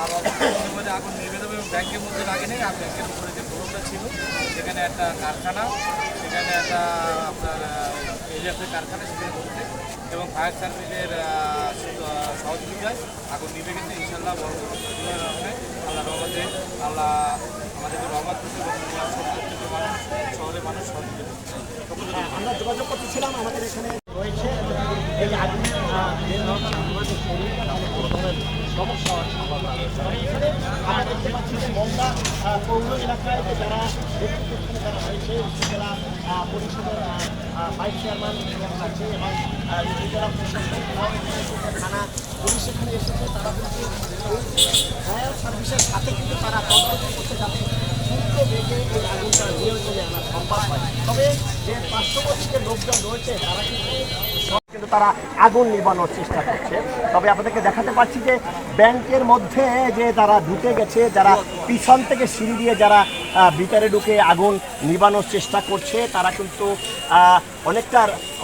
আর মধ্যে আগুন নিভে দেবে এবং ব্যাংকের মধ্যে লাগে নেই। আর ব্যাংকের উপরে যে ফ্লোরটা ছিল সেখানে একটা কারখানা, সেখানে একটা আপনার এলিয়াসের কারখানা সেখানে বলছে এবং ফায়ার সার্ভিসের সহযোগিতায় আগুন নিভে গেছে। ইনশাল্লাহ বড় আল্লাহ রহমতে আল্লাহ আমাদেরকে রহমত করছে এবং মানুষ শহরের মানুষ সহযোগিতা করছে। আমরা যোগাযোগ করতেছিলাম, আমাদের এখানে রয়েছে এই আগুনের আমাদের শরীরে কোনো ধরনের সমস্যা হওয়ার সম্ভাবনা রয়েছে। আমরা দেখতে পাচ্ছি যে মন্দা পৌর এলাকায় যে যারা ব্যক্তিগত যারা রয়েছে উপজেলা পরিষদের ভাইস চেয়ারম্যান আছে এবং উপজেলা প্রশাসন থানা পুলিশ এখানে এসেছে, তারা কিন্তু ফায়ার সার্ভিসের সাথে কিন্তু তারা তদন্ত করতে যাতে দ্রুত বেগে এই আগুনটা নিয়ন্ত্রণে আনা সম্ভব হয়। তবে যে পার্শ্ববর্তী যে লোকজন রয়েছে তারা কিন্তু তারা আগুন নিবানোর চেষ্টা করছে। তবে আপনাদেরকে দেখাতে পাচ্ছি যে ব্যাংকের মধ্যে যে তারা ঢুকে গেছে, যারা পিছন থেকে সিঁড়ি দিয়ে যারা ভিতরে ঢুকে আগুন নিবানোর চেষ্টা করছে, তারা কিন্তু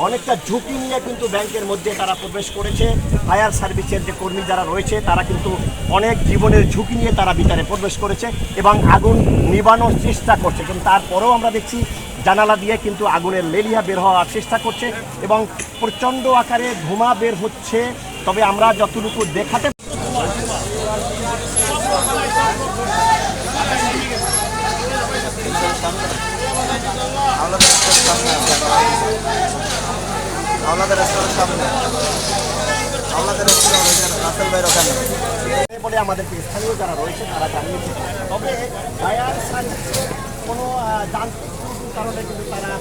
অনেকটা ঝুঁকি নিয়ে কিন্তু ব্যাংকের মধ্যে তারা প্রবেশ করেছে। ফায়ার সার্ভিসের যে কর্মী যারা রয়েছে তারা কিন্তু অনেক জীবনের ঝুঁকি নিয়ে তারা ভিতরে প্রবেশ করেছে এবং আগুন নিবানোর চেষ্টা করছে। কিন্তু তারপরেও আমরা দেখছি জানালা দিয়ে কিন্তু আগুনের লেলিয়া বের হওয়ার চেষ্টা করছে এবং প্রচণ্ড আকারে ধোঁয়া বের হচ্ছে। তবে আমরা যতটুকু দেখাতে বলে আমাদেরকে স্থানীয় যারা রয়েছে তারা জানিয়েছে। তবে ফায়ার সার্ভিসের কোনো যান্ত্রিক কারণে কিন্তু তারা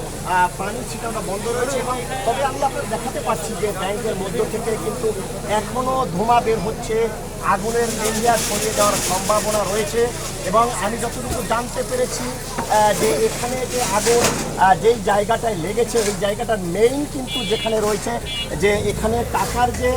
পানি ছিটানো বন্ধ রয়েছে এবং তবে আমরা আপনাদের দেখাতে পাচ্ছি যে ব্যাংকের মধ্য থেকে কিন্তু এখনও ধোঁয়া বের হচ্ছে, আগুনের লেলিয়া ছড়িয়ে দেওয়ার সম্ভাবনা রয়েছে। এবং আমি যতটুকু জানতে পেরেছি যে এখানে যে আগুন যেই জায়গাটায় লেগেছে এই জায়গাটার মেইন কিন্তু যেখানে রয়েছে যে এখানে টাকার যে